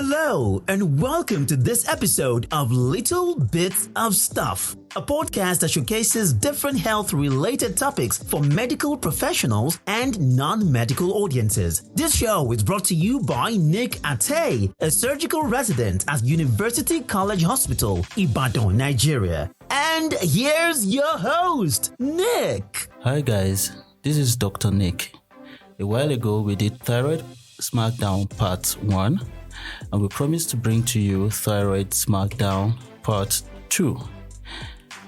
Hello, and welcome to this episode of Little Bits of Stuff, a podcast that showcases different health-related topics for medical professionals and non-medical audiences. This show is brought to you by Nick Ate, a surgical resident at University College Hospital, Ibadan, Nigeria. And here's your host, Nick. Hi guys, this is Dr. Nick. A while ago, we did Thyroid Smackdown Part 1, and we promised to bring to you Thyroid Smackdown Part 2.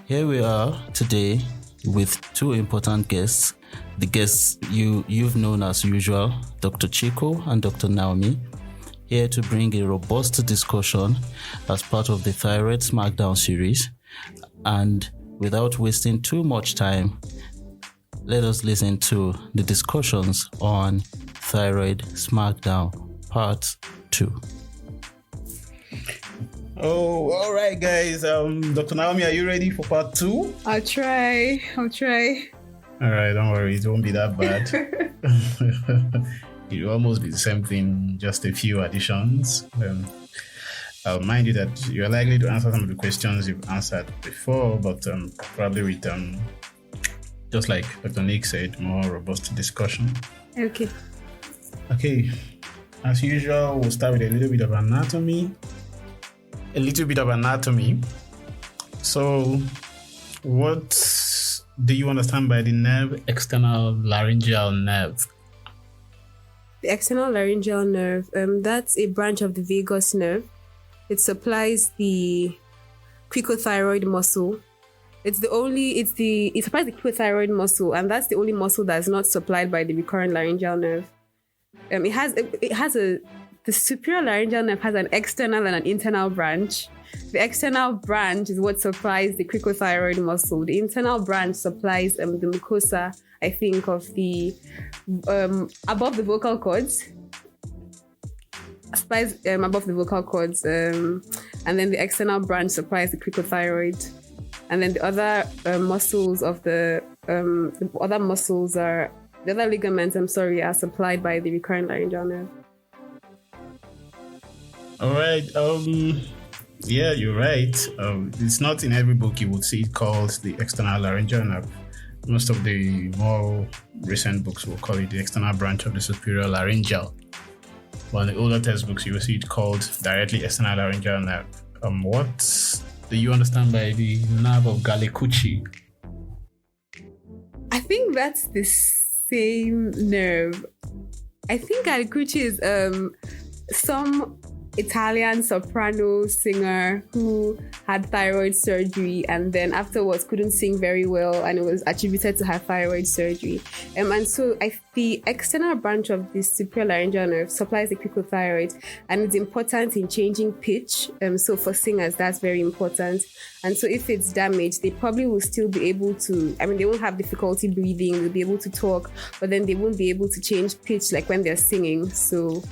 Here we are today with two important guests. The guests you've known as usual, Dr. Chiko and Dr. Naomi, here to bring a robust discussion as part of the Thyroid Smackdown series. And without wasting too much time, let us listen to the discussions on Thyroid Smackdown Part 2. Oh, all right, guys. Dr. Naomi, are you ready for part 2? I'll try. All right, don't worry. It won't be that bad. It will almost be the same thing, just a few additions. I'll remind you that you're likely to answer some of the questions you've answered before, but probably with, just like Dr. Nick said, more robust discussion. Okay. As usual, we'll start with a little bit of anatomy. So, what do you understand by the nerve, external laryngeal nerve? The external laryngeal nerve, that's a branch of the vagus nerve. It supplies the cricothyroid muscle. It supplies the cricothyroid muscle, and that's the only muscle that's not supplied by the recurrent laryngeal nerve. The superior laryngeal nerve has an external and an internal branch. The external branch is what supplies the cricothyroid muscle. The internal branch supplies the mucosa, I think, of the above the vocal cords. Supplies above the vocal cords, and then the external branch supplies the cricothyroid, and then the other muscles of the other ligaments. Are supplied by the recurrent laryngeal nerve. All right. Yeah, you're right. It's not in every book you would see it called the external laryngeal nerve. Most of the more recent books will call it the external branch of the superior laryngeal. But in the older textbooks, you will see it called directly external laryngeal nerve. What do you understand by the nerve of Galli-Curci? I think that's the same nerve. I think Galli-Curci is some Italian soprano singer who had thyroid surgery and then afterwards couldn't sing very well, and it was attributed to her thyroid surgery. And so the external branch of the superior laryngeal nerve supplies the cricothyroid, and it's important in changing pitch. So for singers, that's very important. And so if it's damaged, they probably will still be able to, they won't have difficulty breathing, they'll be able to talk, but then they won't be able to change pitch like when they're singing. So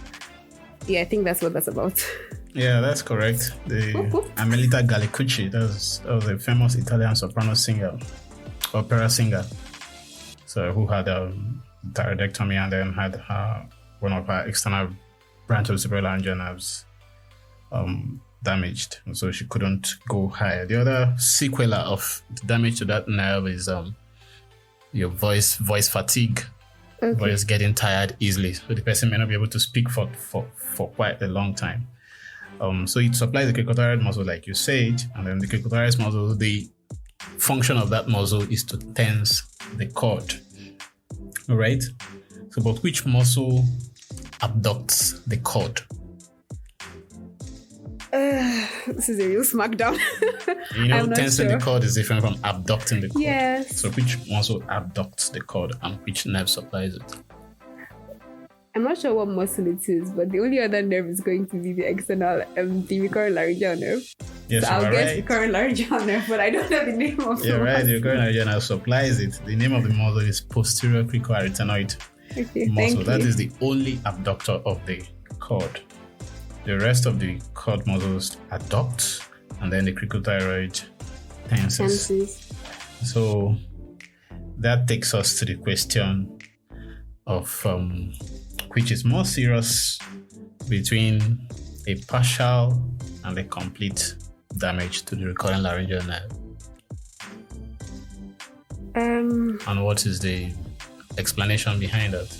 yeah, I think that's what that's about. Yeah, that's correct. The Amelita Galli-Curci, that was a famous Italian soprano singer, opera singer. So who had a thyroidectomy and then had one of her external branch of superior laryngeal nerves damaged, and so she couldn't go higher. The other sequela of damage to that nerve is your voice fatigue. Okay. Voice getting tired easily, so the person may not be able to speak for quite a long time. So it supplies the cricothyroid muscle, like you said, and then the cricothyroid muscle, the function of that muscle is to tense the cord. All right. So, but which muscle abducts the cord? This is a real smackdown. Tensing the cord is different from abducting the cord. Yes. So which muscle abducts the cord and which nerve supplies it? I'm not sure what muscle it is, but the only other nerve is going to be the external, the recurrent laryngeal nerve. Yes, so I'll guess right. Recurrent laryngeal nerve, but I don't know the name of the right. The recurrent laryngeal nerve supplies it. The name of the muscle is posterior cricoarytenoid muscle. That is the only abductor of the cord. The rest of the cord muscles adduct, and then the cricothyroid tenses. So that takes us to the question of which is more serious between a partial and a complete damage to the recurrent laryngeal nerve? And what is the explanation behind that?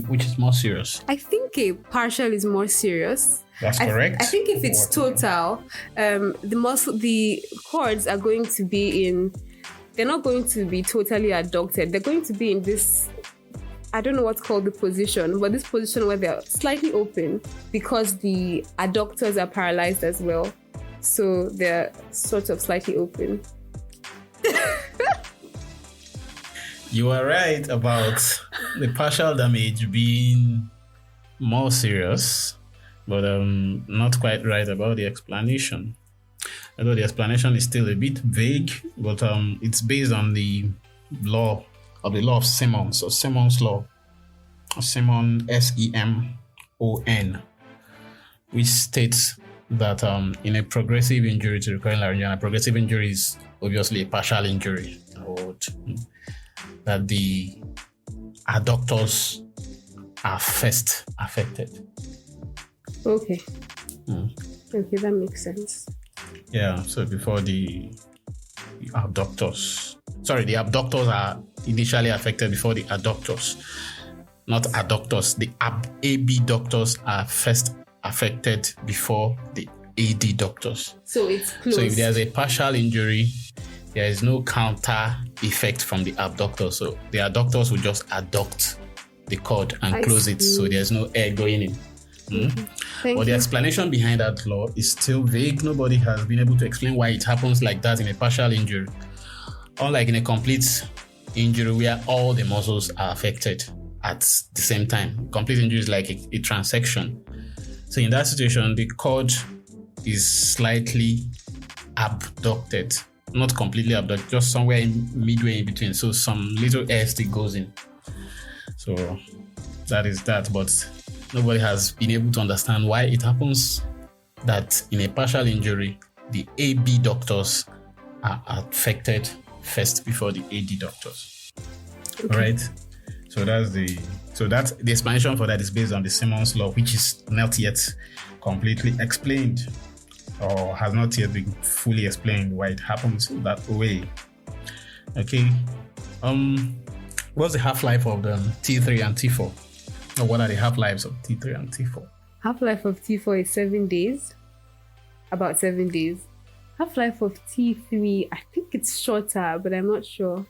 Which is more serious? I think a partial is more serious. That's correct. I think if it's total, the cords are going to be they're not going to be totally adducted. They're going to be in this, I don't know what's called the position, but this position where they're slightly open because the adductors are paralyzed as well. So they're sort of slightly open. You are right about the partial damage being more serious, but not quite right about the explanation. Although the explanation is still a bit vague, but it's based on the law of Simmons, or Simmons law, Simon SEMON, which states that in a progressive injury to recurrent laryngeal, a progressive injury is obviously a partial injury, that the adductors are first affected. Okay. Okay, that makes sense. Yeah, so before the abductors are initially affected before the adductors, not adductors. The abductors are first affected before the adductors. So it's close. So if there's a partial injury, there is no counter effect from the abductors. So the adductors will just adduct the cord and close it, so there's no air going in. But the explanation behind that law is still vague. Nobody has been able to explain why it happens like that in a partial injury, unlike in a complete injury where all the muscles are affected at the same time. Complete injury is like a transection. So in that situation, the cord is slightly abducted, not completely abducted, just somewhere midway in between. So some little air still goes in. So that is that, but nobody has been able to understand why it happens that in a partial injury, the abductors are affected first before the adductors. Okay. All right. So that's the explanation for that is based on the Simmons law, which is not yet completely explained, or has not yet been fully explained why it happens that way. Okay. What's the half-life of the T3 and T4? Or what are the half-lives of T3 and T4? Half-life of T4 is 7 days. About 7 days. Half-life of T3, I think it's shorter, but I'm not sure.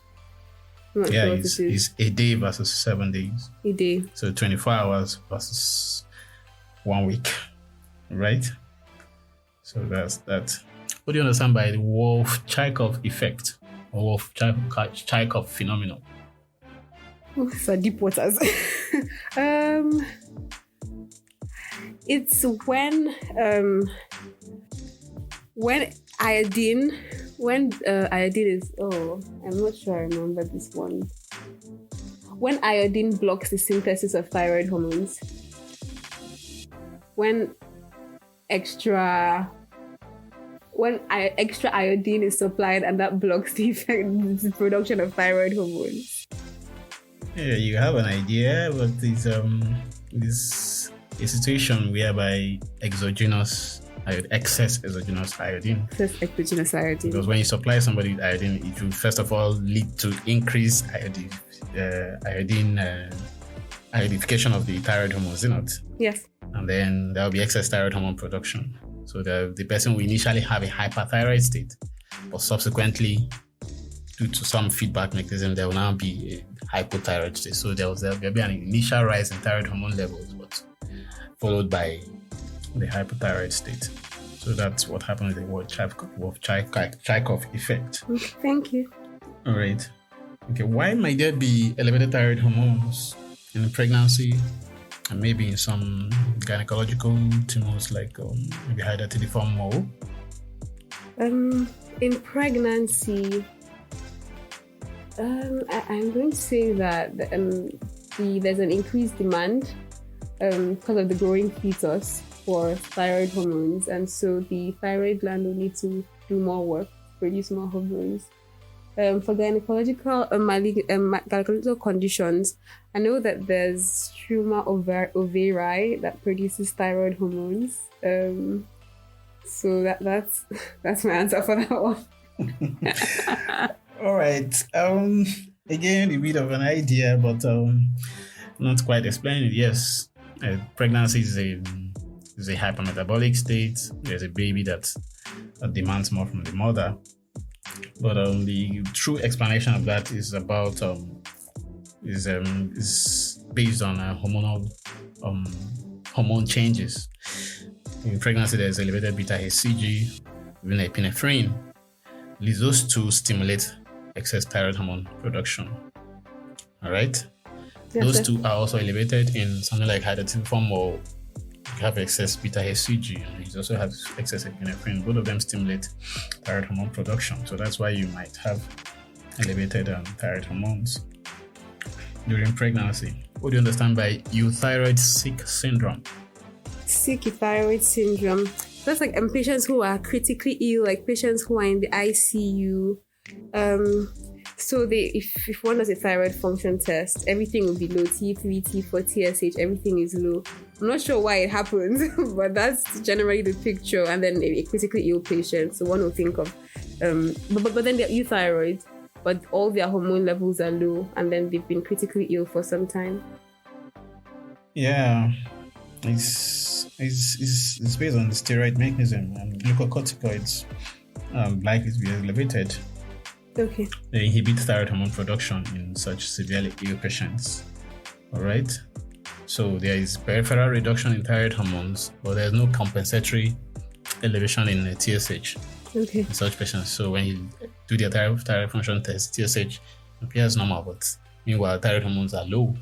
Sure what it is. It's a day versus 7 days. A day. So 24 hours versus 1 week, right? So that's that. What do you understand by the Wolff-Chaikoff effect or Wolff-Chaikoff phenomenon? Oh, for deep waters. It's when iodine is, I'm not sure I remember this one. When iodine blocks the synthesis of thyroid hormones, when extra iodine is supplied and that blocks the production of thyroid hormones. Yeah, you have an idea, but it's a situation whereby excess exogenous iodine. Excess exogenous iodine. Because when you supply somebody with iodine, it will first of all lead to increased iodification of the thyroid hormones, isn't it? Yes. And then there will be excess thyroid hormone production. So the person will initially have a hyperthyroid state, but subsequently, due to some feedback mechanism, there will now be a hypothyroid state. So there will be an initial rise in thyroid hormone levels, but followed by the hypothyroid state. So that's what happens with the Wolff-Chaikoff effect. Okay, thank you. All right. Okay, why might there be elevated thyroid hormones in pregnancy and maybe in some gynecological tumors like maybe hydatidiform mole? In pregnancy, I'm going to say that there's an increased demand because of the growing fetus for thyroid hormones, and so the thyroid gland will need to do more work, produce more hormones. For gynecological gynecological conditions, I know that there's tumor ovary that produces thyroid hormones. So that's my answer for that one. All right. Again, a bit of an idea, but not quite explaining it. Yes, pregnancy is a hypermetabolic state. There's a baby that demands more from the mother. But the true explanation of that is about is based on hormone changes. In pregnancy, there's elevated beta HCG, even epinephrine. Those two stimulate excess thyroid hormone production. All right. Yes, Those sir. two are also elevated in something like hydroxyform, or you have excess beta HCG, and you also have excess epinephrine. Both of them stimulate thyroid hormone production. So that's why you might have elevated thyroid hormones during pregnancy. What do you understand by euthyroid sick syndrome? Sick thyroid syndrome. That's like patients who are critically ill, like patients who are in the ICU. So if one does a thyroid function test, everything will be low. T3, T4, TSH, everything is low. I'm not sure why it happens, but that's generally the picture. And then a critically ill patient, so one will think of, but then they're euthyroid, but all their hormone levels are low, and then they've been critically ill for some time. Yeah, it's based on the steroid mechanism, and glucocorticoids likely to be elevated. Okay. They inhibit thyroid hormone production in such severely ill patients. All right. So there is peripheral reduction in thyroid hormones, but there's no compensatory elevation in the TSH Okay. in such patients. So when you do the thyroid function test, TSH appears normal, but meanwhile thyroid hormones are low.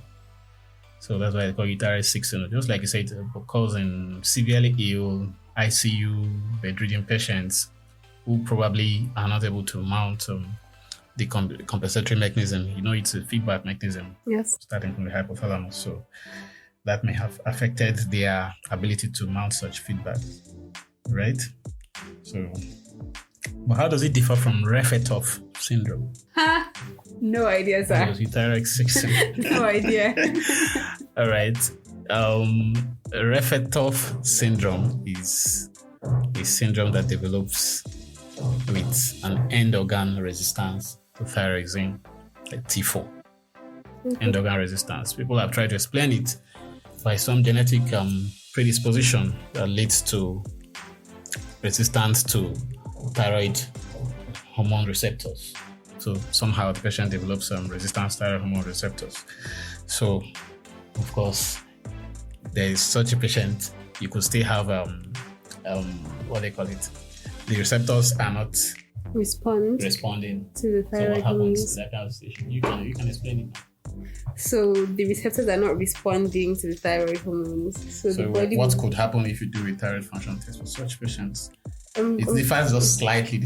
So that's why they call it thyroid sick syndrome. Just like you said, because in severely ill ICU bedridden patients who probably are not able to mount the compensatory mechanism. It's a feedback mechanism Yes. starting from the hypothalamus. So that may have affected their ability to mount such feedback, right? So, but how does it differ from Refetov syndrome? No idea, sir. Thyroid sick syndrome. No idea. All right. Refetov syndrome is a syndrome that develops with an end organ resistance to thyroxine, like T4. End organ resistance. People have tried to explain it by some genetic predisposition that leads to resistance to thyroid hormone receptors. So somehow the patient develops resistance to thyroid hormone receptors. So, of course, there is such a patient. You could still have what they call it. The receptors are not responding to the So thyroid what happens hormones. in that kind of situation? You can explain it now. So the receptors are not responding to the thyroid hormones. So the body. What could happen if you do a thyroid function test for such patients? It I'm differs slightly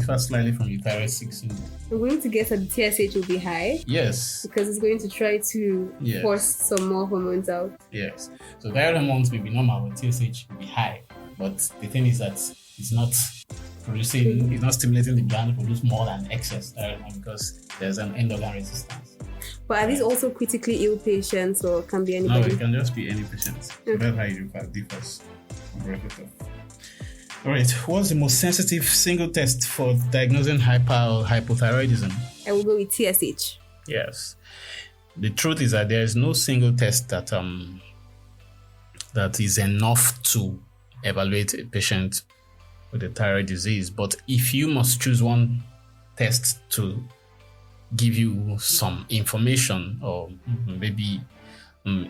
from the thyroid sick syndrome. going to guess that the TSH will be high Yes, because it's going to try to Yes. force some more hormones out. yes. So thyroid hormones may be normal, but TSH will be high. But the thing is that it's not stimulating the gland to produce more than excess thyroid hormone because there's an end organ resistance. But are these also critically ill patients, or can be No, anybody? it can just be any patient. So Okay. that's how it differs from Refetov. All right, what's the most sensitive single test for diagnosing hyper or hypothyroidism? I will go with TSH. Yes. The truth is that there is no single test that is enough to evaluate a patient with a thyroid disease. But if you must choose one test to give you some information, or maybe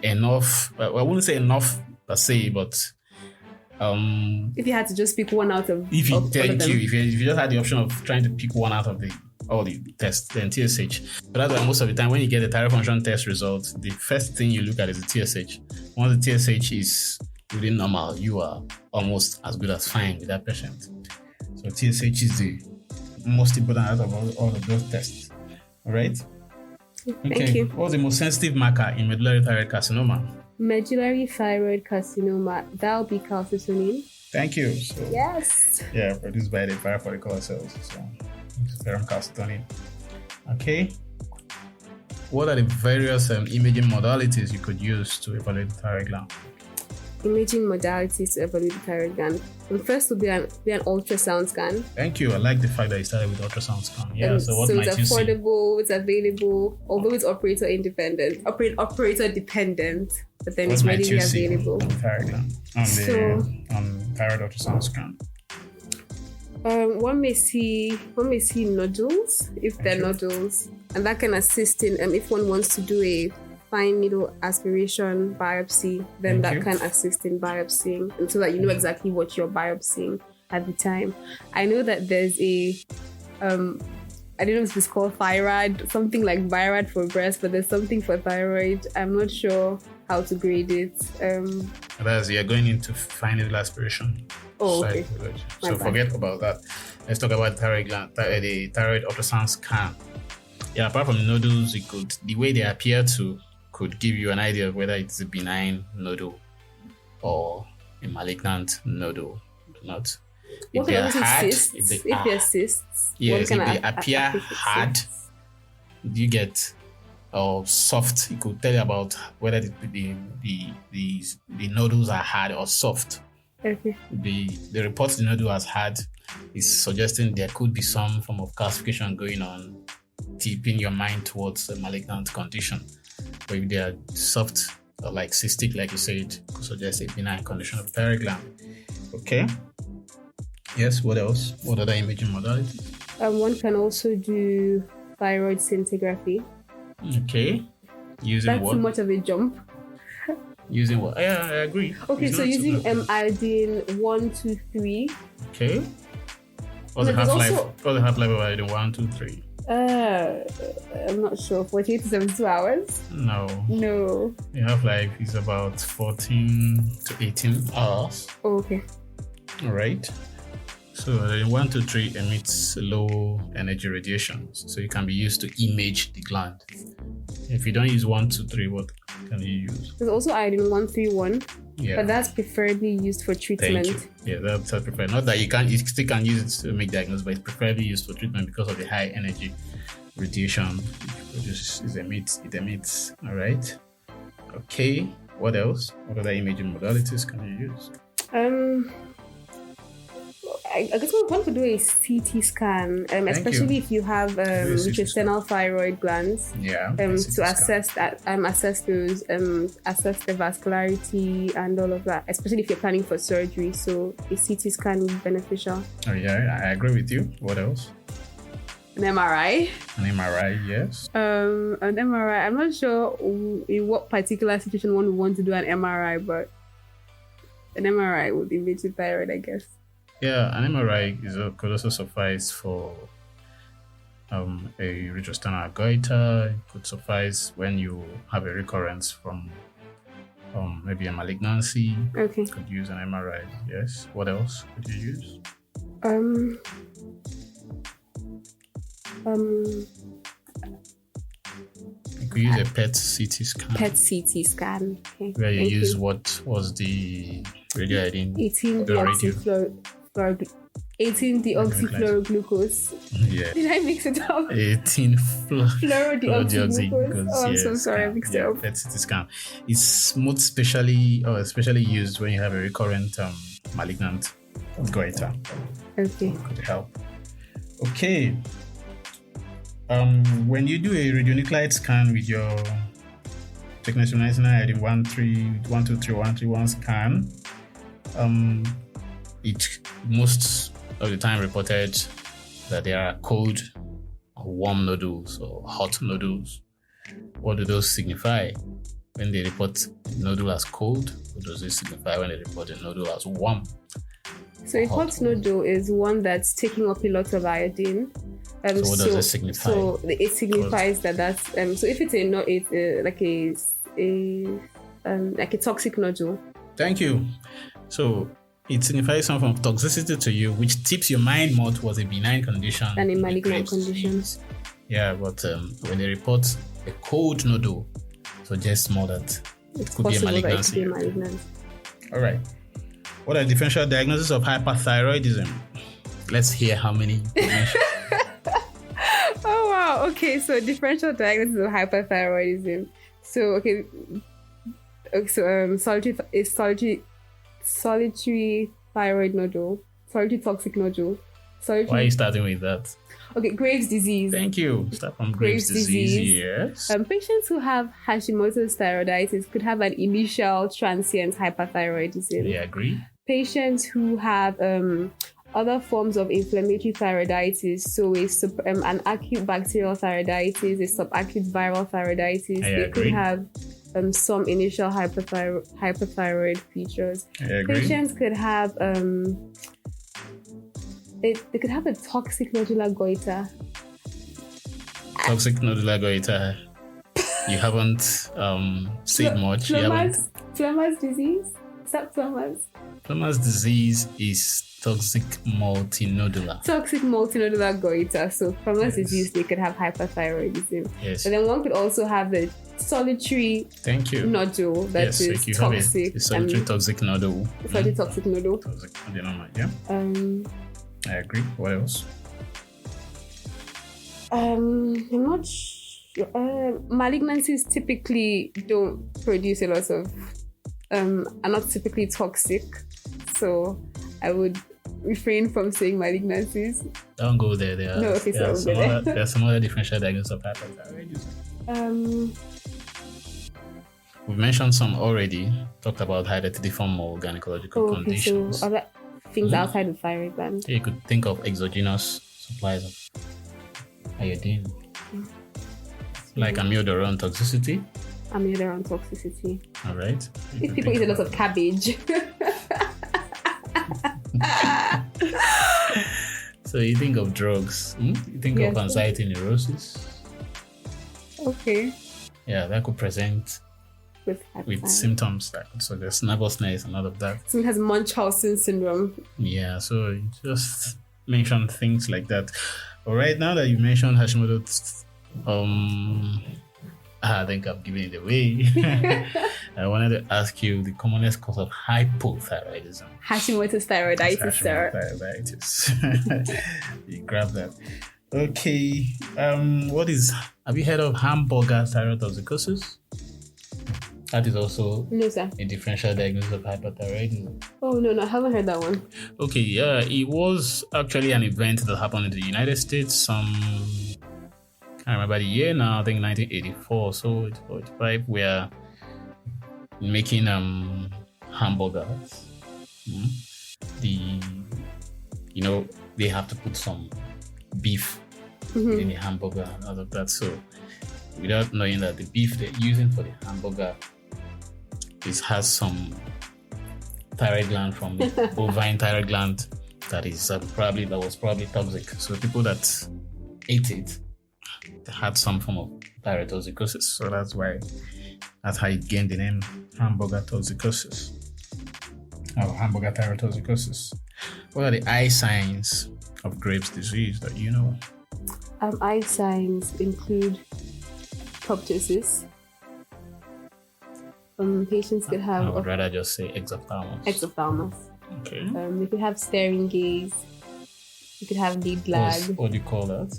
enough, I wouldn't say enough per se, but If you had to just pick one out of if you of all of them. if you just had the option of trying to pick one out of all the tests, then TSH. But that's why most of the time when you get the thyroid function test results, the first thing you look at is the TSH. Once the TSH is within normal, you are almost as good as fine with that patient. So TSH is the most important out of all of those tests. All right? Thank you. What's the most sensitive marker in medullary thyroid carcinoma? Medullary thyroid carcinoma, that'll be calcitonin. Thank you. So, Yes. yeah, produced by the parafollicular cells. So, serum calcitonin. Okay. What are the various imaging modalities you could use to evaluate the thyroid gland? Imaging modalities to evaluate the thyroid gland. And first will be an ultrasound scan. Thank you. I like the fact that you started with ultrasound scan. Yeah. So what might it's you see? affordable, it's available, although it's operator independent, operator dependent, but then What it's might readily you see available. on the thyroid gland on thyroid ultrasound scan? One may see nodules if they're nodules, and that can assist in if one wants to do a fine needle aspiration biopsy, then that can assist in biopsying, and so that you know exactly what you're biopsying at the time. I know that there's a I don't know if it's called thyroid, something like thyroid for breast, but there's something for thyroid. I'm not sure how to grade it. That's you're going into fine needle aspiration. Oh, okay. So forget about that. Let's talk about the thyroid gland, the thyroid ultrasound scan. Yeah, apart from nodules, the way they appear could give you an idea of whether it's a benign nodule or a malignant nodule. Not. If they are hard, if they're cysts, yes, if they appear hard, you get or soft. It could tell you about whether the nodules are hard or soft. Okay. The report the nodule as hard is suggesting there could be some form of calcification going on, tipping your mind towards a malignant condition. But if they are soft or like cystic, like you said, could suggest a benign condition of the thyroid gland. Okay. Yes, what else? What other imaging modalities? One can also do thyroid scintigraphy. Okay. Using That's what? too much of a jump. Using what? Yeah, I agree. Okay, so using iodine 1, 2, 3. Okay. What's the half-life? What's the half-life of iodine 1, 2, 3? I'm not sure. 48 to 72 hours? No. The half-life is about 14 to 18 hours. Oh, okay. All right. So the 1, 2, 3 emits low energy radiations, so it can be used to image the gland. If you don't use 1, 2, 3, what can you use? There's also iodine 131, yeah, but that's preferably used for treatment. Thank you. Yeah, that's preferred. Not that you still can use it to make diagnosis, but it's preferably used for treatment because of the high energy radiation it emits. All right. Okay. What else? What other imaging modalities can you use? I guess we want to do a CT scan, especially if you have retrosternal thyroid glands. Yeah. To assess that, assess those, assess the vascularity and all of that. Especially if you're planning for surgery, so a CT scan would be beneficial. Oh yeah, I agree with you. What else? An MRI. An MRI, yes. An MRI. I'm not sure in what particular situation one would want to do an MRI, but an MRI would image the thyroid, I guess. Yeah, an MRI could also suffice for a retrosternal goiter. It could suffice when you have a recurrence from maybe a malignancy. Okay. You could use an MRI. Yes. What else could you use? You could use a PET CT scan. PET CT scan. Okay. Where you use what was the radioiodine? 18-deoxyfluoroglucose. Yeah. Did I mix it up? 18-fluorodeoxyglucose. Oh, I'm so sorry, I mixed it up. PET CT scan. It's most especially used when you have a recurrent malignant goiter. Okay. Could help. Okay. When you do a radionuclide scan with your technetium-99 iodine 123-131 scan, it most of the time reported that there are cold or warm nodules or hot nodules. What do those signify? When they report nodule as cold, what does it signify when they report a nodule as warm? So a hot nodule is one that's taking up a lot of iodine. So what does it signify? So it signifies that's so if it's like a toxic nodule. Thank you. So it signifies some form of toxicity to you, which tips your mind more towards a benign condition than a malignant condition. Yeah, but when they report a cold nodule, suggests more that it could be a malignancy. All right. What are the differential diagnoses of hyperthyroidism? Let's hear how many you can mention. Oh wow. Okay, so differential diagnosis of hyperthyroidism. So solitary thyroid nodule, solitary toxic nodule. Why are you starting with that? Okay, Graves' disease. Thank you. Start from Graves' disease. Yes. Patients who have Hashimoto's thyroiditis could have an initial transient hyperthyroidism. Yeah, agree. Patients who have other forms of inflammatory thyroiditis, so an acute bacterial thyroiditis, a subacute viral thyroiditis, they could have some initial hyperthyroid features. Patients could have they could have a toxic nodular goiter. Toxic nodular goiter. You haven't said much. Flemmer's disease? Is that Flemmer's? Flemmer's disease is toxic multinodular. Toxic multinodular goiter. So Flemmer's disease, they could have hyperthyroidism. Yes. But then one could also have the solitary nodule that is toxic. The solitary toxic nodule. Solitary toxic nodule. Toxic adenoma, yeah. I agree. What else? I'm not sure. Malignancies typically don't produce a lot of are not typically toxic, so I would refrain from saying malignancies. Don't go there. There are some other differential diagnosis of hyperthyroidism. We've mentioned some already. Talked about hydatidform or gynecological conditions. So other things outside of thyroid gland. You could think of exogenous supplies of iodine, like amiodarone toxicity. Amiodarone toxicity. All right. If people eat a lot of cabbage. So you think of drugs. You think of anxiety neurosis. Okay. Yeah, that could present with symptoms like so there's nervousness and all of that. Someone has Munchausen syndrome. Yeah, so you just mention things like that. All right, now that you mentioned Hashimoto's, I think I've given it away. I wanted to ask you the commonest cause of hypothyroidism. Hashimoto's thyroiditis, sir. Thyroiditis. You grab that. Okay. Have you heard of hamburger thyrotoxicosis? That is also a differential diagnosis of hyperthyroidism. Oh, no, I haven't heard that one. Okay, yeah, it was actually an event that happened in the United States. I can't remember the year now, I think 1984. So 45, we're making hamburgers. They have to put some beef in the hamburger and all of that. So without knowing that the beef they're using for the hamburger has some thyroid gland from the bovine thyroid gland that was probably toxic. So people that ate it, they had some form of thyrotoxicosis. So that's how it gained the name hamburger toxicosis or hamburger thyrotoxicosis. What are the eye signs of Graves' disease that you know? Eye signs include proptosis. Patients could have. I would rather just say exophthalmos. Okay. They could have staring gaze. You could have lead lag. What do you call that?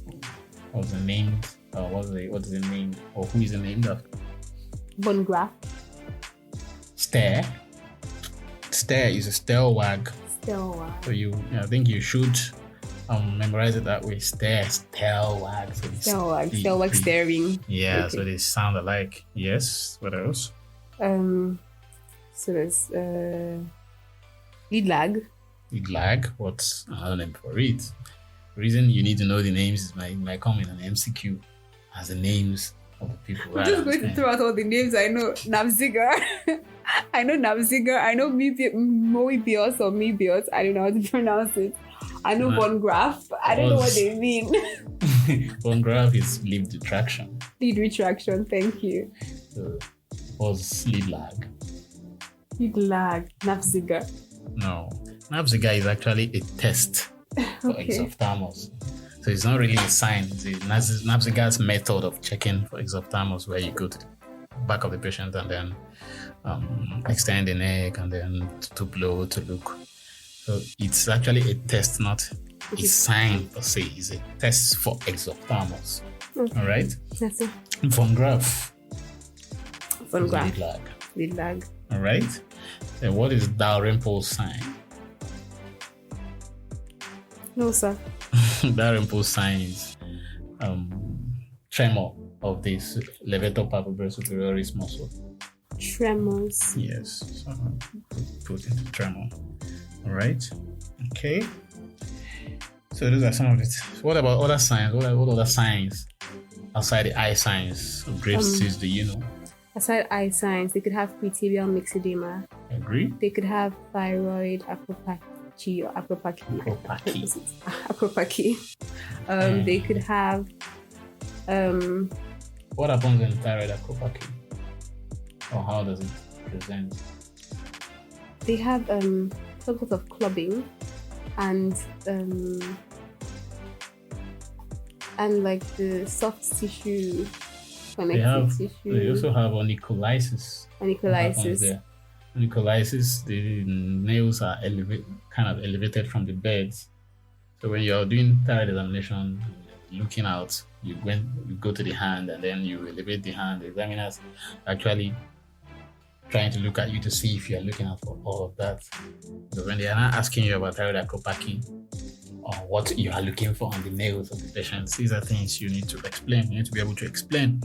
What's the name? What is the name? Or who is the name after? Von Graf. Stare. Stare is a stare wag. Stare wag. So I think you should memorize it that way. Stare wag. So stare wag, staring. Yeah, okay. So they sound alike. Yes. What else? So there's lead lag. Lead lag. What's another name for it? The reason you need to know the names is might come in an MCQ as the names of the people. I'm just going to throw out all the names I know. Navziger. I know Navziger. I know Moebius or Mebius. I don't know how to pronounce it. I know Von Graf. I don't know what they mean. Von Graf is lead retraction. Lead retraction. Thank you. So, was lead lag? Lead lag. Navziger. No. Navziger is actually a test for exophthalmos. So it's not really a sign. It's Navziger's method of checking for exophthalmos, where you go to the back of the patient and then extend the neck and then to blow to look. So it's actually a test, not a sign per se. It's a test for exophthalmos. All right. Yes, sir. Von Graph. Von Graph. Lead lag. Lead lag. All right. Then what is Dalrymple sign? No, sir. Dalrymple sign is tremor of this levator palpebrae superioris muscle. Tremors. Yes. So put into tremor. All right. Okay. So those are some of it. What about other signs? What other signs outside the eye signs of Graves' disease do you know? Aside eye signs, they could have pretervial myxedema. Agree? They could have thyroid acropathy or acropathy. Acropathy. They could have What happens in thyroid acropathy? Or how does it present? they have some sort of clubbing and like the soft tissue connective tissue. They also have onycholysis. Onycholysis. Onycholysis, the nails are elevated from the beds. So when you're doing thyroid examination, looking out, you go to the hand and then you elevate the hand. The examiner's actually trying to look at you to see if you're looking out for all of that. So when they are not asking you about thyroid acropathy or what you are looking for on the nails of the patients, these are things you need to explain. You need to be able to explain.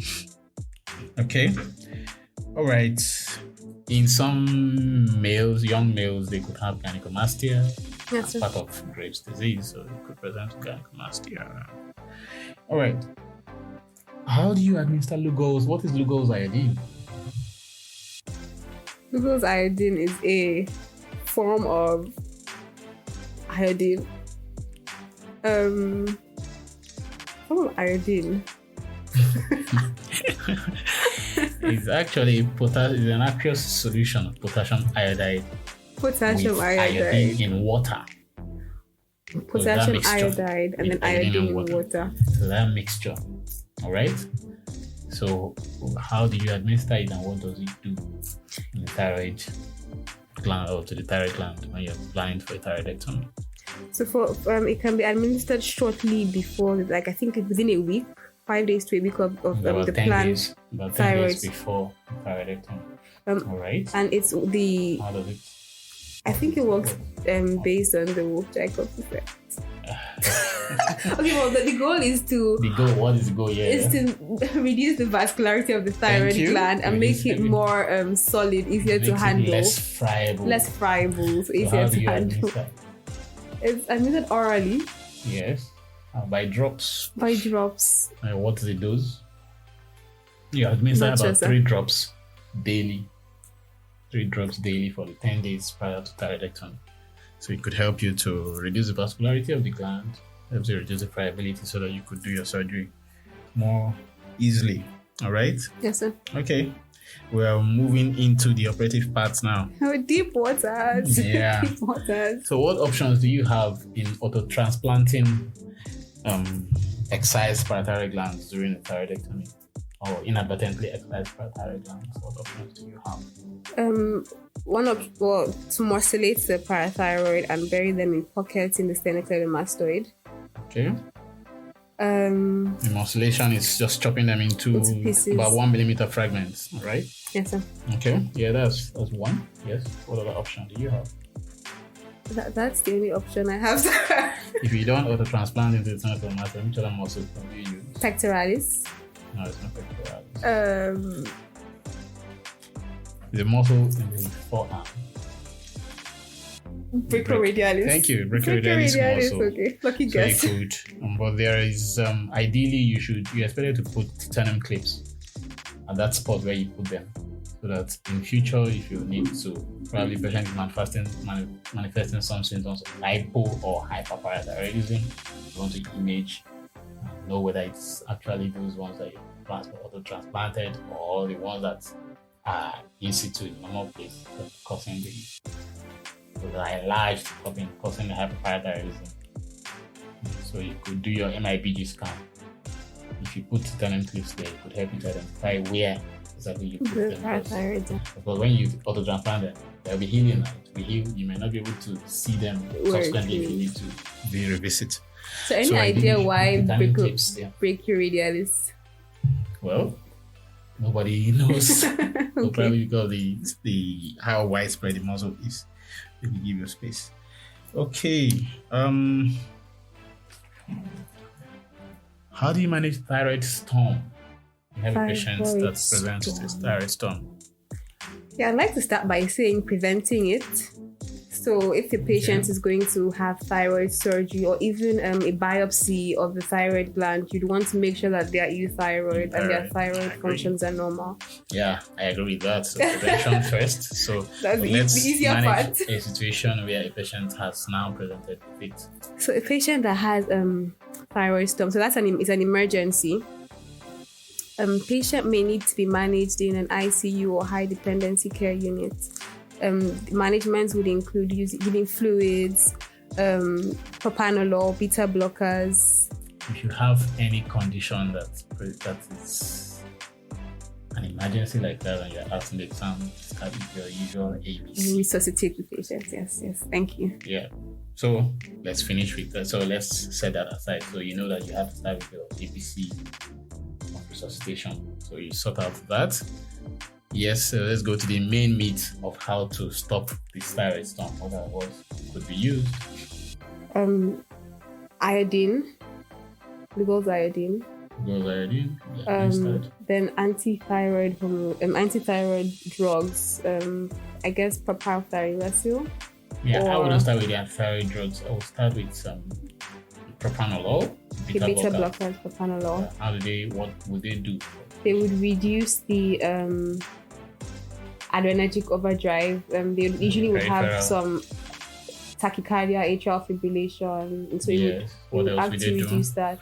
Okay. All right. In some males, young males, they could have gynecomastia as part of Graves' disease, so they could present gynecomastia. All right. How do you administer Lugol's? What is Lugol's iodine? Lugol's iodine is a form of iodine. Form of iodine. It's actually an aqueous solution of potassium iodide. Potassium with iodide. In water. Potassium iodide and then iodine in water. So that mixture. All right. So how do you administer it and what does it do in the thyroid gland or to the thyroid gland when you're planning for a thyroidectomy? So for it can be administered shortly before, like I think within a week, 5 days to a week of the planned about 10 thyroid. days before thyroidectomy. All right. And it's the How does it? I think it works based on the Wolff-Chaikoff effect. Okay, well, the goal is to... What is the goal? Yeah. Is to reduce the vascularity of the thyroid gland and make it more solid, easier to handle. Less friable, so easier to handle. It's administered orally. Yes. By drops. By drops. What is the dose? You administer about 3 drops daily. 3 drops daily for the 10 days prior to thyroidectomy. So it could help you to reduce the vascularity of the gland, helps you reduce the friability so that you could do your surgery more easily. All right? Yes, sir. Okay. We're moving into the operative parts now. Oh, deep waters. Yeah. Deep waters. So what options do you have in auto-transplanting excised parathyroid glands during the thyroidectomy? Or inadvertently excised parathyroid glands? What options do you have? To morcellate the parathyroid and bury them in pockets in the sternocleidomastoid. Okay. The morcellation is just chopping them into about 1 millimeter fragments, right? Yes, sir. Okay. Yeah, that's one. Yes. What other option do you have? That's the only option I have, sir. If you don't auto-transplant into the sternocleidomastoid, which other muscle do you use? Pectoralis. No, it's not pectoralis. The muscle in the forearm. Brachioradialis. Thank you. Brachioradialis muscle. Okay. Lucky guess. So you could, but there is ideally you're expected to put titanium clips at that spot where you put them, so that in future, if you need to, probably patient is manifesting some symptoms of hypo or hyperparathyroidism, you want to image and know whether it's actually those ones that you auto-transplanted or the ones that are in situ in normal place that's causing the enlarged causing the hyperparathyroidism. So you could do your MIBG scan. If you put titanium clips there, it could help you to identify where the exactly you put them. Parathyroidism. Because when you auto-transplant them, they'll be healing. Like, you may not be able to see them subsequently if you need to They revisit. So any So idea why vitamin tips, yeah. brachioradialis? Well, nobody knows. So probably because the how widespread the muscle is. Let me give you space. Okay. How do you manage thyroid storm? You have a patient that presents with thyroid storm. Yeah, I'd like to start by saying preventing it. So if the patient is going to have thyroid surgery or even a biopsy of the thyroid gland, you'd want to make sure that they are euthyroid and their thyroid functions are normal. Yeah, I agree with that. So prevention first. So that's the easier manage part. A situation where a patient has now presented with it. So a patient that has thyroid storm, so it's an emergency. Patient may need to be managed in an ICU or high dependency care unit. Management would include giving fluids, propranolol, beta blockers. If you have any condition that is an emergency like that and you're asking the exam, start with your usual ABC. Resuscitate the patient. Yes. Thank you. Yeah. So let's finish with that. So let's set that aside. So you know that you have to start with your ABC of resuscitation. So you sort out that. Yes, so let's go to the main meat of how to stop this thyroid storm. What could be used? Iodine. The goal is iodine. Yeah, then antithyroid drugs. I guess propylthiouracil. Yeah, I wouldn't start with the antithyroid drugs. I would start with some propranolol, beta blockers, propranolol. What would they do? They would reduce the adrenergic overdrive. They usually would have some tachycardia, atrial fibrillation, and so it would actually reduce that.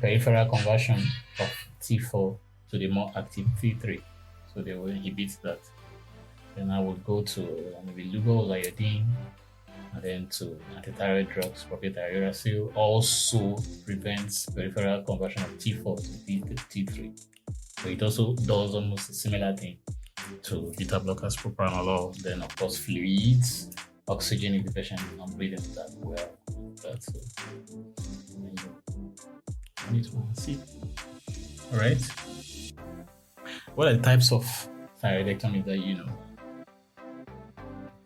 Peripheral conversion of T4 to the more active T3, so they will inhibit that. Then I would go to maybe lugol, iodine, and then to antithyroid drugs. Propylthiouracil also prevents peripheral conversion of T4 to T3. So it also does almost a similar thing to beta blockers, propranolol. Then of course fluids, oxygen if the patient is not breathing that well. That's it. I need to see. All right. What are the types of thyroidectomy that you know?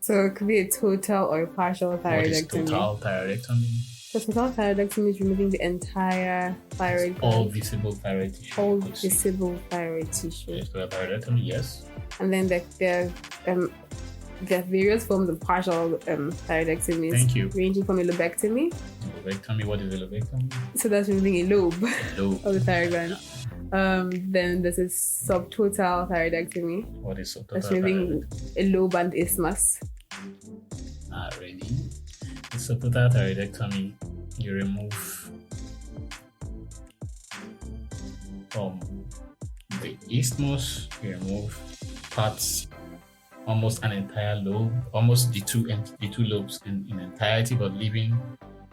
So it could be a total or a partial thyroidectomy. What is total thyroidectomy? So total thyroidectomy is removing the entire thyroid gland. All visible thyroid tissue. All visible thyroid tissue. Yes, total thyroidectomy, yes. And then there are various forms of partial thyroidectomy. Thank you. Ranging from a lobectomy. Lobectomy, what is a lobectomy? So that's removing a lobe of the thyroid gland. Yeah. Then there's a subtotal thyroidectomy. What is subtotal? That's removing a lobe and isthmus. Really? In subtotal thyroidectomy, you remove from the isthmus, you remove parts, almost an entire lobe, almost the two lobes in entirety, but leaving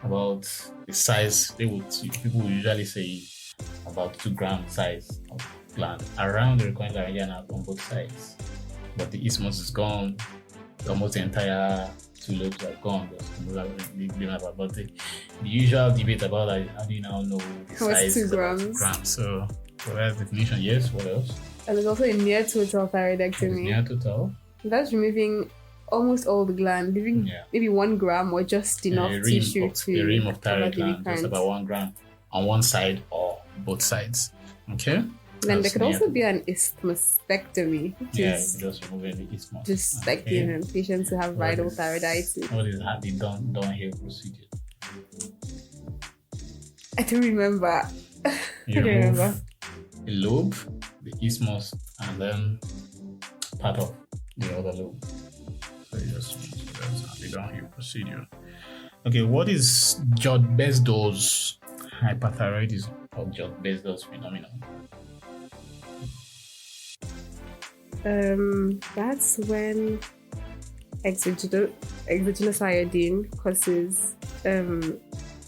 about the size people will usually say about 2 gram size of gland around the recurrent laryngeal nerve on both sides. But the isthmus is gone, almost the entire 2 lobes are gone. But the usual debate about that is how do you now know the size 2 grams? So that's the definition. Yes, what else? And there's also a near total thyroidectomy. Near total. That's removing almost all the gland, leaving maybe 1 gram or just enough tissue to a rim of thyroid gland, just about 1 gram on one side or both sides. Okay. Then there could also be an isthmusectomy. Just removing the isthmus. Just like patients who have vital thyroiditis. What is the downhill procedure? I don't remember. You remove a lobe, the isthmus, and then part of the other lobe. So that's the downhill procedure. Okay, what is Jod-Bezdor's hyperthyroidism or Jod-Bezdor's phenomenon? That's when exogenous iodine causes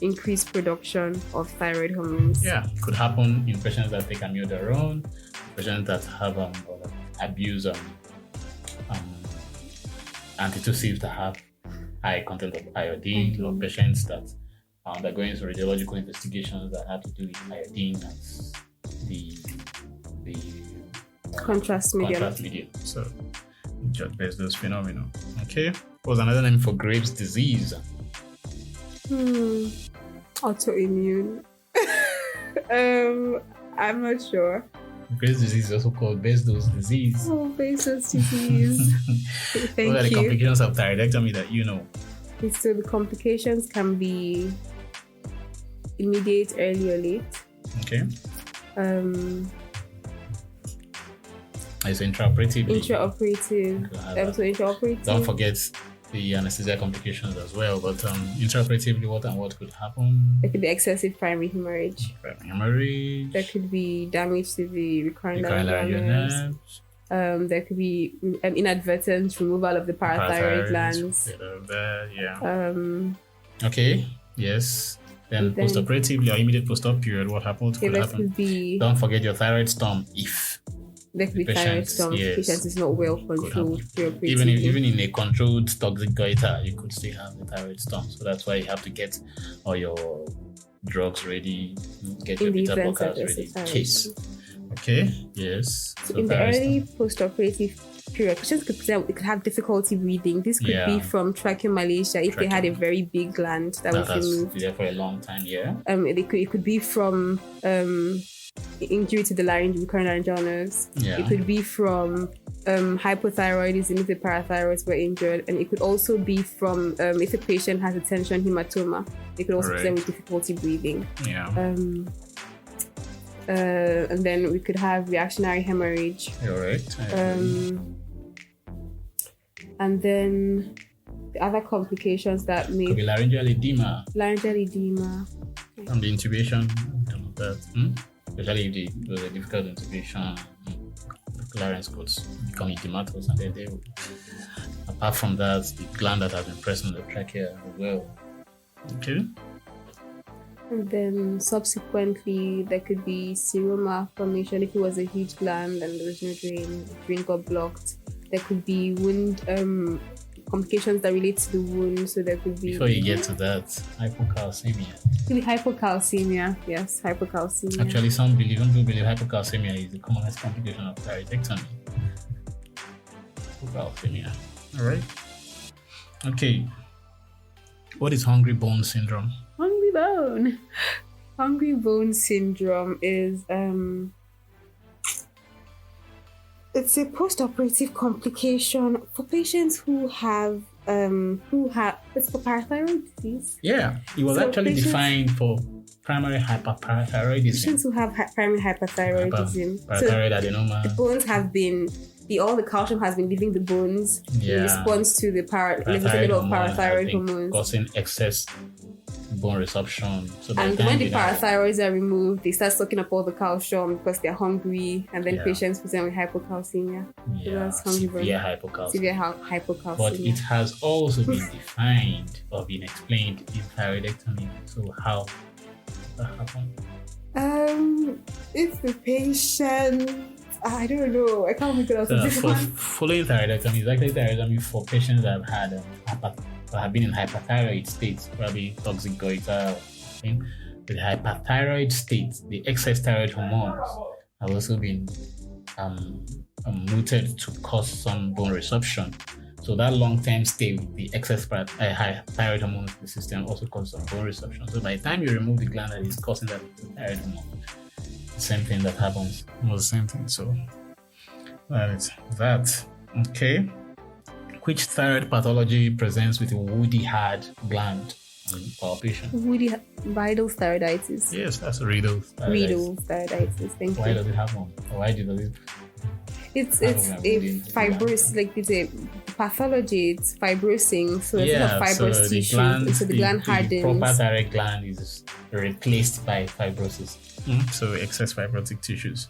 increased production of thyroid hormones. Yeah, it could happen in patients that take amiodarone, patients that have or abuse antitussives that have high content of iodine, or patients that are undergoing radiological investigations that have to do with iodine as the contrast medium. So just based those phenomena. Okay. What was another name for Graves' disease? Autoimmune. I'm not sure. Graves' disease is also called Bezos disease. Oh, Bezos disease. Thank What are the you. complications of thyroidectomy that you know? Okay, so the complications can be immediate, early, or late. Okay. It's intraoperative. Intraoperative. Don't forget the anesthesia complications as well. But intraoperatively, what could happen? There could be excessive primary hemorrhage. There could be damage to the recurrent nerves. There could be an inadvertent removal of the parathyroid glands. Okay. Yes. Then postoperatively or immediate post-op period, what happens? Don't forget your thyroid storm if there could be thyroid storm. Yes, patient is not well controlled. Even in a controlled toxic goiter, you could still have the thyroid storm. So that's why you have to get all your drugs ready, get your beta blockers ready in case. Okay. Yes. So in the early post-operative period, patients could have difficulty breathing. This could be from tracheomalacia if they had a very big gland that was removed. There for a long time. Yeah. It could be from injury to the recurrent laryngeal nerves. Yeah. It could be from hypothyroidism if the parathyroids were injured, and it could also be from if a patient has a tension hematoma. They could also present with difficulty breathing. Yeah. And then we could have reactionary hemorrhage. You're right. And then the other complications that may could be laryngeal edema. And the intubation, that. Especially if there was a difficult intubation, the larynx could become edematous, and then they would. Apart from that, the gland that has been pressed on the trachea as well. Okay. And then subsequently, there could be seroma formation if it was a huge gland and there was no drain. The drain got blocked. There could be wound complications that relate to the wound. So there could be. Before you get to that, hypocalcemia. Could be hypocalcemia. Yes, hypocalcemia. Actually, some believe hypocalcemia is the commonest complication of thyroidectomy. Hypocalcemia. All right. Okay. What is hungry bone syndrome? Hungry bone syndrome is it's a post-operative complication for patients who have it's for parathyroid disease. Yeah, it was actually defined for primary hyperparathyroidism. Patients who have primary hyperthyroidism. Parathyroid adenoma. The bones have been all the calcium has been leaving the bones in response to the level of parathyroid hormones, causing excess bone resorption. So and when the parathyroids are removed, they start sucking up all the calcium because they're hungry, and then patients present with hypocalcemia. Yeah, severe hypocalcemia. But it has also been defined or been explained in thyroidectomy. So how that happened? If the patient, I don't know, I can't make it out of this one. Following thyroidectomy is actually thyroidectomy for patients that have had have been in hyperthyroid states, probably toxic goiter. The hyperthyroid state, the excess thyroid hormones have also been muted to cause some bone resorption. So that long-term stay with the excess thyroid hormones in the system also causes some bone resorption. So by the time you remove the gland that is causing that thyroid hormone, the same thing that happens. Almost the same thing. So that is that. Okay. Which thyroid pathology presents with a woody hard gland for our patient? Riedl's thyroiditis. Yes, that's Riedl's thyroiditis. Riedl's thyroiditis. Thank you. Why does it happen? Or why does it? It's a fibrosis, like it's a pathology. It's fibrosing, so it's a fibrous tissue. So the gland hardens. The proper thyroid gland is replaced by fibrosis. So excess fibrotic tissues.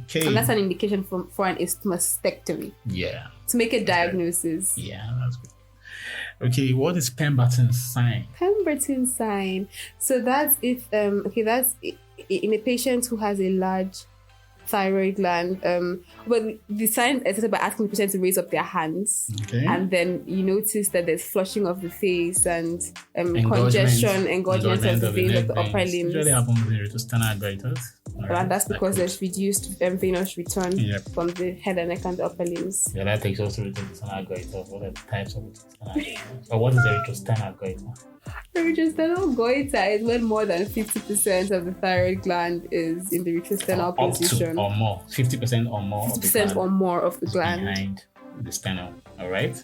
Okay. And that's an indication for an mastectomy. Yeah. To make a diagnosis. Yeah, that's good. Okay, what is Pemberton's sign? Pemberton's sign. So that's if that's in a patient who has a large thyroid gland. But the science is started by asking the patient to raise up their hands, and then you notice that there's flushing of the face and congestion, engorgement of the veins of the upper limbs. Usually happens in retosternal goiters. And that's because there's reduced venous return from the head and neck and the upper limbs. Yeah, that takes us to retosternal goiters. What are the types of retosternal goiters? Or what is a retosternal goiter? The retrosternal goiter is when more than 50% of the thyroid gland is in the retrosternal position. Or more. 50% or more. 50% or more of the gland. Behind the sternum. Alright?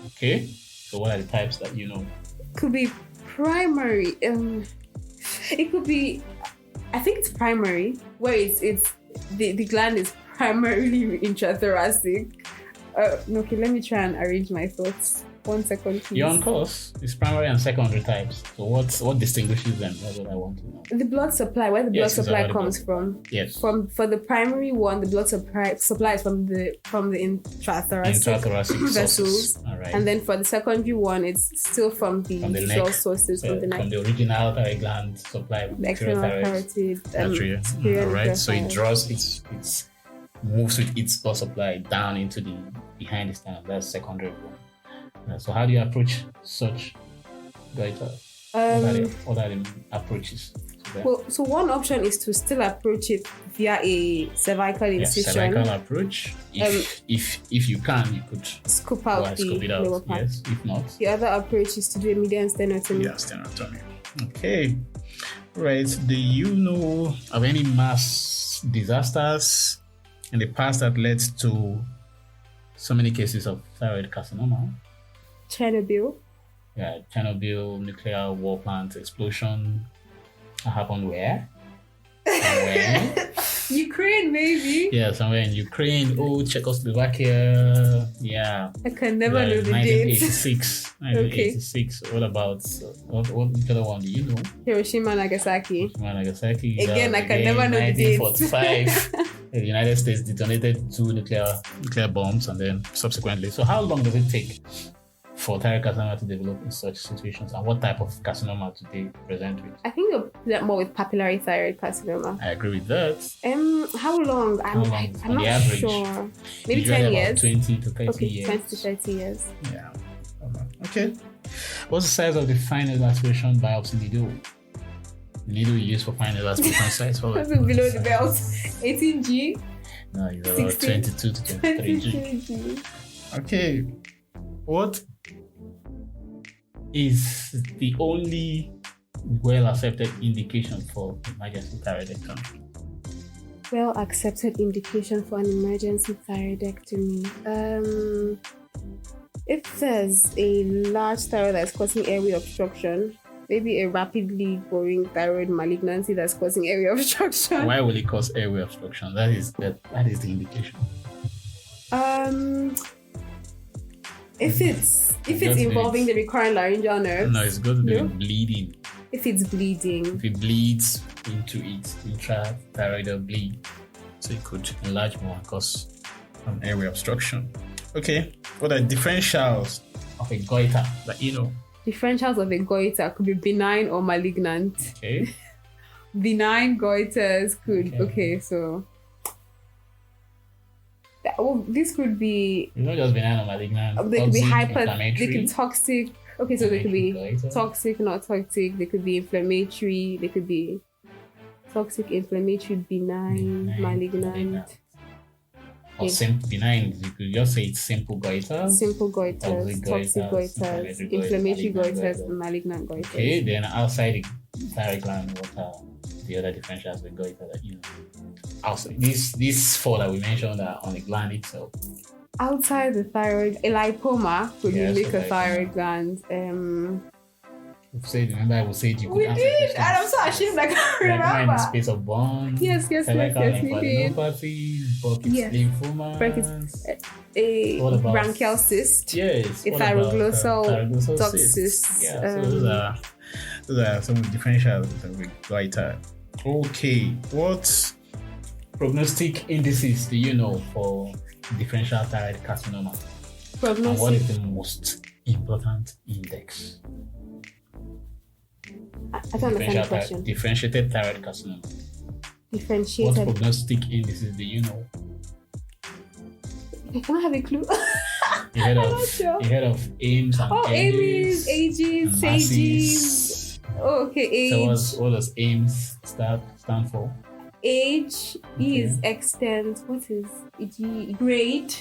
Okay. So what are the types that you know? Could be primary. It could be, I think it's primary, where it's the gland is primarily intrathoracic. Okay, let me try and arrange my thoughts. 1 second, please. You're on course. It's primary and secondary types. So what distinguishes them? That's what I want to know. The blood supply, where the blood supply comes from. Yes. For the primary one, the blood supply is from the intrathoracic vessels. All right. And then for the secondary one, it's still from the usual sources, so from the neck. From the original thyroid gland supply. The external carotid. All right. So it draws its moves with its blood supply down into the behind the sternum. That's secondary one. So how do you approach such goiter? What are the approaches? So one option is to still approach it via a cervical incision. Cervical approach. If you can, you could scoop out the lower part. Yes. If not, the other approach is to do a median sternotomy. Yeah, sternotomy. Okay. Right. Do you know of any mass disasters in the past that led to so many cases of thyroid carcinoma? Chernobyl. Yeah, Chernobyl nuclear war plant explosion. That happened where? Somewhere. Ukraine, maybe. Yeah, somewhere in Ukraine. Oh, Czechoslovakia. Yeah. I can never know the date. 1986. 1986. Okay. What about which other one do you know? Hiroshima, Nagasaki. Nagasaki. Again, I can never know the date. 1945. The United States detonated 2 nuclear bombs, and then subsequently. So, how long does it take for thyroid carcinoma to develop in such situations, and what type of carcinoma do they present with? I think you're more with papillary thyroid carcinoma. I agree with that. How long? I'm not average, sure. Maybe 10 years. 20 to 30 years. 20 to 30 years. Yeah. Okay. What's the size of the fine needle aspiration biopsy needle? The needle you use for fine needle aspiration size for below the belt. 18G. No, it's about 22 to 23G. Okay. What is the only well-accepted indication for emergency thyroidectomy? Well-accepted indication for an emergency thyroidectomy. If there's a large thyroid that's causing airway obstruction, maybe a rapidly growing thyroid malignancy that's causing airway obstruction. Why will it cause airway obstruction? That is the indication. If it's involving the recurrent laryngeal nerves. No, it's going to be bleeding. If it's bleeding. If it bleeds into its intrathyroidal bleed, so it could enlarge more and cause an airway obstruction. Okay, what are differentials of a goiter that you know? Differentials of a goiter could be benign or malignant. Okay. Benign goiters could. Okay, so. This could be. It's not just benign or malignant. They could be they could be toxic. Okay, so they could be toxic, not toxic. They could be inflammatory. They could be toxic, inflammatory, benign, malignant. Or benign, you could just say it's simple goiters. Simple goiters, toxic goiters, inflammatory goiters, and malignant goiters. Okay, then outside the thyroid gland, what are the other differentials with goiter that you know? Outside these 4 that we mentioned are on the gland itself. Outside the thyroid, a lipoma could mimic a thyroid gland. Remember, I will say you could we did, and I'm so ashamed I can't remember. In the space of bond. Yes, we did. Lymphomas. A branchial cyst. Yes. A thyroglossal duct cyst. Yeah, so those are some differentials with goiter. Okay, what prognostic indices do you know for differential thyroid carcinoma? Prognostic. And what is the most important index? I don't understand the question. Differentiated thyroid carcinoma. What Differentiated. prognostic indices do you know? Can I have a clue? You heard I'm of, not sure. you heard of aims and Ages, and sages. masses. Oh, okay, So what does aims stand for? age is extent. What is it? Grade,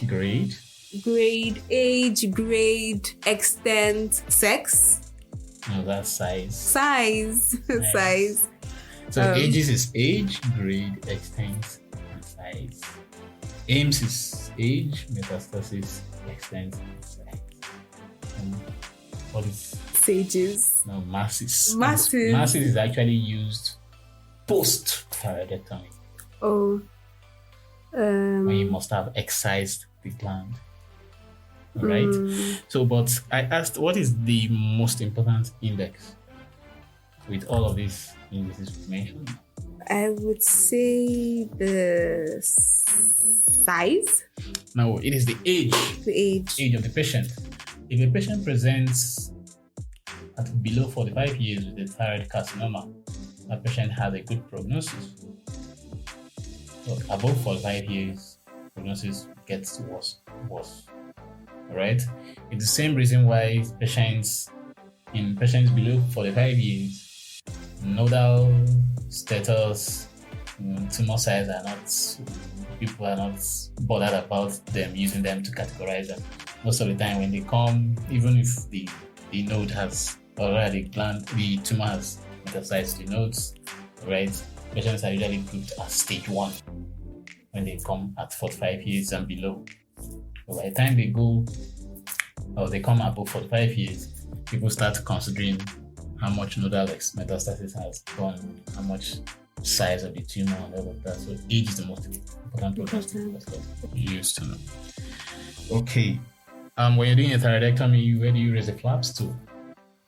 age, grade, extent, sex, No, that's size. size, Nice. size. So ages is age, grade, extent, and size. Aims is age, metastasis, extent, and size. And what is Sages. masses? Masses. Masses is actually used post thyroidectomy Oh. when you must have excised the gland. Right? So, but I asked, what is the most important index with all of these indices we mentioned? I would say the size, No, it is the age the age. of the patient. If a patient presents at below 45 years with a thyroid carcinoma, that patient has a good prognosis. But above 45 years, prognosis gets worse. Alright? It's the same reason why patients below 45 years, nodal status, tumor size people are not bothered about them, using them to categorize them. Most of the time when they come, even if the node has already the tumor has metastasized the nodes, right? Patients are usually grouped as stage 1 when they come at 45 years and below. But by the time they come above 45 years, people start considering how much nodal metastasis has gone, how much size of the tumor and all of that. So age is the most important prognostic you used to know. Okay. When you're doing a thyroidectomy, where do you raise the flaps to?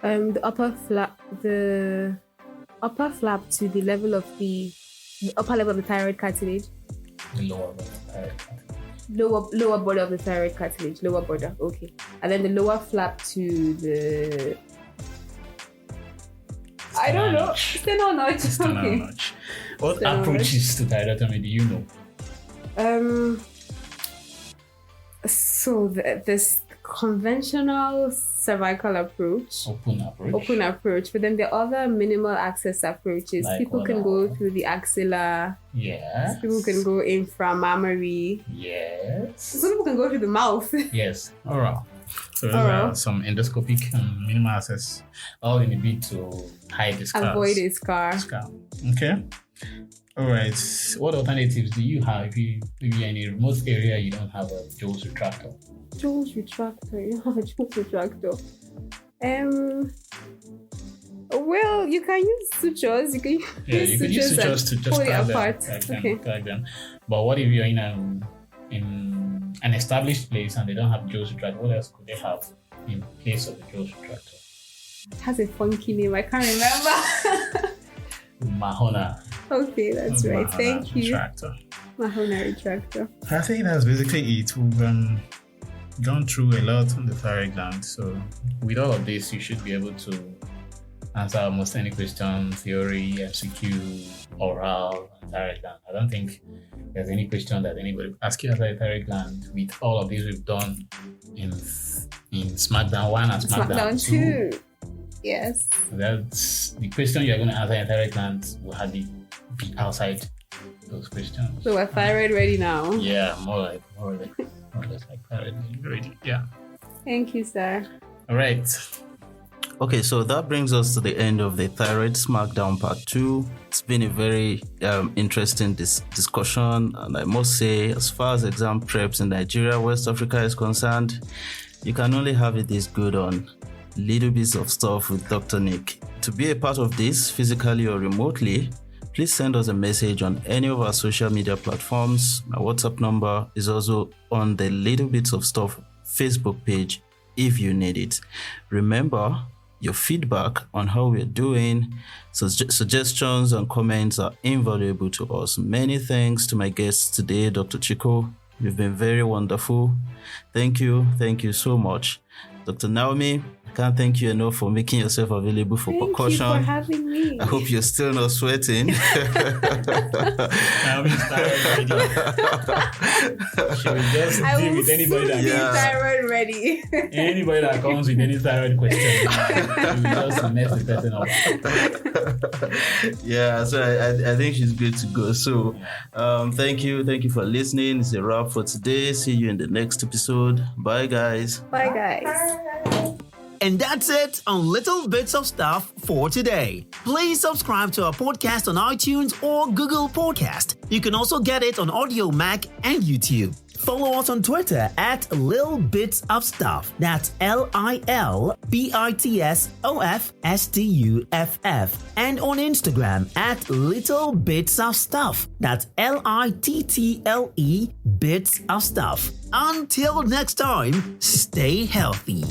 The upper flap to the level of the upper level of the thyroid cartilage. The lower one, thyroid cartilage. Lower border of the thyroid cartilage. Lower border. Okay. And then the lower flap to the. I don't know. Sternal notch. Okay. Notch. What Sternal approaches to thyroidectomy do you know? So this conventional cervical approach, open approach, but then the other minimal access approaches, Like people what can now? go through the axilla, Yes. people can go inframammary, Yes. some people can go through the mouth. Yes. Oral. So those are some endoscopic and minimal access, all in a bit to hide the scars. Avoid a scar. Okay. All right. What alternatives do you have if you're in a remote area you don't have a Jones retractor? Jones retractor. You don't have a Jones retractor. Well, you can use sutures. You can You could use sutures to just pull it tag apart. them. But what if you're in an established place and they don't have Jones retractor? What else could they have in place of the Jones retractor? It has a funky name. I can't remember. Mahona. Okay, that's right. Thank you. Retractor. Mahona retractor. I think that's basically it. We've gone through a lot on the thyroid gland. So with all of this, you should be able to answer almost any question, theory, MCQ, oral, thyroid gland. I don't think there's any question that anybody will ask you about the thyroid gland. With all of these we've done in SmackDown 1 and SmackDown 2. Yes. That's the question you're going to answer in thyroid gland will hardly be outside those questions. So we're thyroid ready now. Yeah, more or less like thyroid ready. Yeah. Thank you, sir. All right. Okay, so that brings us to the end of the Thyroid Smackdown Part 2. It's been a very interesting discussion, and I must say, as far as exam preps in Nigeria, West Africa is concerned, you can only have it this good on Little Bits of Stuff with Dr. Nick. To be a part of this, physically or remotely, please send us a message on any of our social media platforms. My WhatsApp number is also on the Little Bits of Stuff Facebook page if you need it. Remember, your feedback on how we're doing, suggestions and comments are invaluable to us. Many thanks to my guests today, Dr. Chiko. You've been very wonderful. Thank you so much. Dr. Naomi, Can't thank you enough for making yourself available for percussion. Thank you for having me. I hope you're still not sweating. Naomi's thyroid ready. She will just I deal will with anybody that soon be Yeah. thyroid ready. anybody that comes with any thyroid question. You will just mess the person up. Yeah, so I think she's good to go. So thank you for listening. It's a wrap for today. See you in the next episode. Bye guys. Bye, guys. And that's it on Little Bits of Stuff for today. Please subscribe to our podcast on iTunes or Google Podcast. You can also get it on Audio Mac and YouTube. Follow us on Twitter at Lil Bits of Stuff. That's LILBITSOFSTUFF. And on Instagram at Little Bits of Stuff. That's LITTLE Bits of Stuff. Until next time, stay healthy.